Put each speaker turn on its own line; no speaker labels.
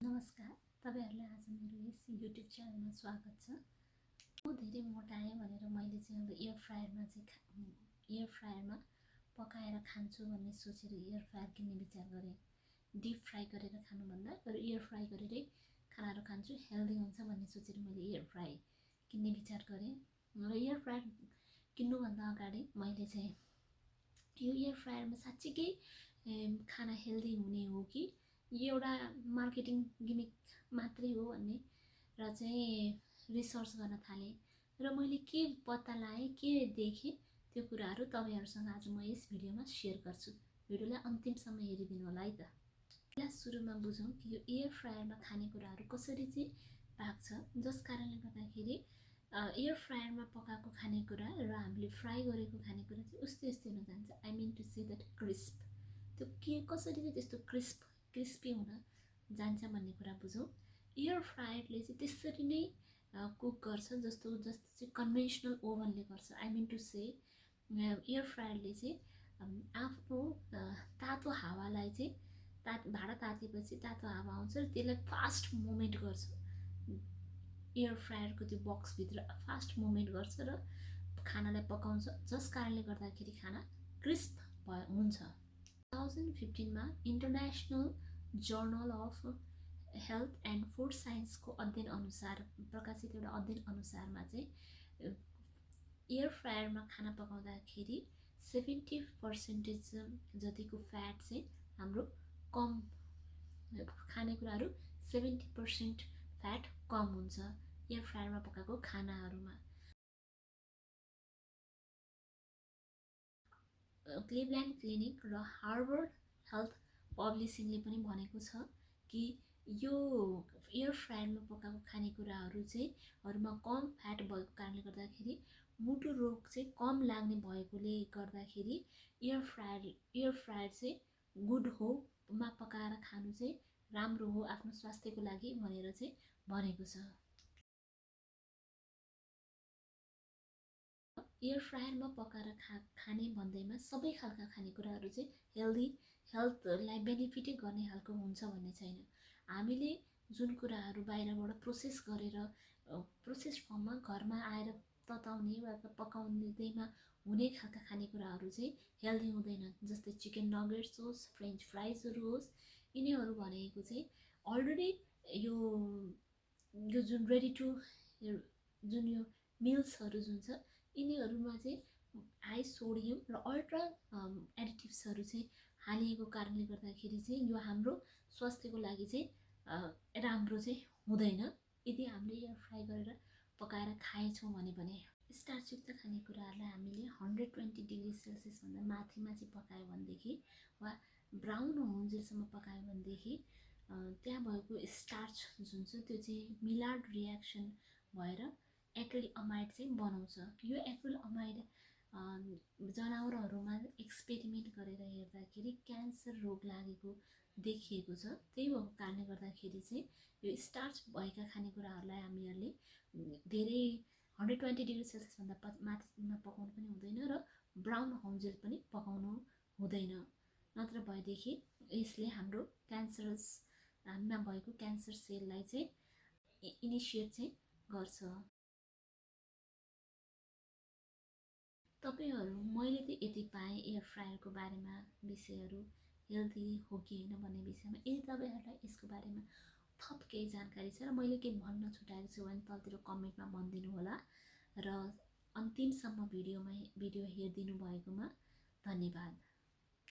नमस्कार, तपाईहरुलाई आज मेरो यस युट्युब च्यानलमा स्वागत छ। म धेरै मोटाएँ भनेर मैले चाहिँ अब एयर फ्रायरमा पकाएर खान्छु भन्ने सोचेर एयर फ्रायर किन्ने विचार गरेँ। डीप फ्राई गरेर खानुभन्दा एयर फ्राई गरेरै खानाहरु खान्छु, हेल्दी हुन्छ भन्ने सोचेर मैले एयर फ्राई किन्ने विचार गरेँ। र एयर फ्रायर किन्नुभन्दा अगाडि मैले चाहिँ यो एयर फ्रायरमा साच्चै खाना हेल्दी हुने हो कि एउटा मार्केटिङ गिमिक मात्रै हो भन्ने र चाहिँ रिसर्च गर्न थालेँ र मैले के पत्ता लगाएँ, के देखेँ त्यो कुराहरु तपाईहरुसँग आज म यस भिडियोमा शेयर गर्छु। भिडियोलाई अन्तिमसम्म हेरिदिनु होला है त। पहिला सुरुमा बुझौं कि यो एयर फ्रायरमा खानेकुराहरु कसरी चाहिँ पाक्छ, जस कारणले गर्दाखेरि एयर फ्रायरमा पकाएको खानेकुरा र हामीले फ्राई गरेको खानेकुरा चाहिँ उस्तै हुन जान्छ। I mean to say that crisp. त्यो के कसरी चाहिँ त्यस्तो क्रिस्पी हुन जान्छ भन्ने कुरा बुझौं। एयर फ्रायरले चाहिँ त्यसरी नै कुक गर्छ जस्तो चाहिँ कन्भेन्सनल ओभनले गर्छ। I mean to say air फ्रायरले चाहिँ आफ्नो तातो हावालाई चाहिँ भाडा तातेपछि तातो हावा आउँछ र त्यसलाई फास्ट मुभमेन्ट गर्छ। एयर फ्रायरको त्यो बक्स भित्र फास्ट मुभमेन्ट गर्छ र खानालाई पकाउँछ, जस कारणले गर्दाखेरि खाना क्रिस्प हुन्छ। 2015 मा international journal of health and food science को अध्ययन अनुसार प्रकाशित एउटा अध्ययन अनुसारमा चाहिँ एयर फ्रायरमा खाना पकाउँदाखेरि 70% जतिको फ्याट चाहिँ हाम्रो कम खानेकुराहरु 70% फ्याट कम हुन्छ एयर फ्रायरमा पकाएको खानाहरुमा। क्लिभल्यान्ड क्लिनिक र हार्वर्ड हेल्थ पब्लिसिङले पनि भनेको छ कि यो एयर फ्रायरमा पकाएको खानेकुराहरु चाहिँ हरुमा कम फ्याट भएको कारणले गर्दाखेरि मुटु रोग चाहिँ कम लाग्ने भएकोले गर्दाखेरि एयर फ्रायर चाहिँ गुड हो, मा पकाएर खानु चाहिँ राम्रो हो आफ्नो स्वास्थ्यको लागि भनेर चाहिँ भनेको छ। एयर फ्रायरमा पकाएर खाने भन्दैमा सबै खालका खानेकुराहरु चाहिँ हेल्थलाई बेनिफिटै गर्ने खालको हुन्छ भन्ने छैन। हामीले जुन कुराहरु बाहिरबाट प्रोसेस गरेर प्रोसेस फर्ममा घरमा आएर तताउने वा पकाउनेदैमा हुने खालका खानेकुराहरु चाहिँ हेल्दी हुँदैन। जस्तै चिकन नगेट्स होस्, फ्रेन्च फ्राइजहरु होस्, यिनीहरु भनेको चाहिँ अलरेडी यो जुन रेडी टु जुन यो मिल्सहरु जुन छ यिनीहरुमा चाहिँ हाई सोडियम र अल्ट्रा एडिटिभ्सहरु चाहिँ हालिएको कारणले गर्दाखेरि चाहिँ यो हाम्रो स्वास्थ्यको लागि चाहिँ राम्रो चाहिँ हुँदैन यदि हामीले एयर फ्राई गरेर पकाएर खाएछौं भने। स्टार्चयुक्त खानेकुराहरुलाई हामीले 120 डिग्री सेल्सियस भन्दा माथिमा चाहिँ पकायो भनेदेखि वा ब्राउन हुन्जेलसम्म पकायो भनेदेखि त्यहाँ भएको स्टार्च जुन छ त्यो चाहिँ मिलार्ड रिएक्सन भएर एक्रिलअमाइड चाहिँ बनाउँछ। यो एक्रिलअमाइड जनावरहरुमा एक्सपेरिमेन्ट गरेर हेर्दाखेरि क्यान्सर रोग लागेको देखिएको छ। त्यही भएको कारणले गर्दाखेरि चाहिँ यो स्टार्च भएका खानेकुराहरुलाई हामीहरुले धेरै 120 डिग्री सेल्सियस भन्दा माथिमा पकाउनु पनि हुँदैन र ब्राउन हुन्जेल पनि पकाउनु हुँदैन। नत्र भएदेखि यसले हाम्रो क्यान्सरस हामीमा भएको क्यान्सर सेललाई चाहिँ इनिशिएट चाहिँ गर्छ। तपाईहरु मैले त यति पाएँ एयर फ्रायरको बारेमा विषयहरु हेल्दी हो कि हैन भन्ने विषयमा। यदि तपाईहरुलाई यसको बारेमा थप केही जानकारी छ र मैले के भन्न छुटाएको छु भने तलतिर कमेन्टमा भनिदिनु होला र अन्तिमसम्म भिडियो हेरिदिनु भएकोमा धन्यवाद।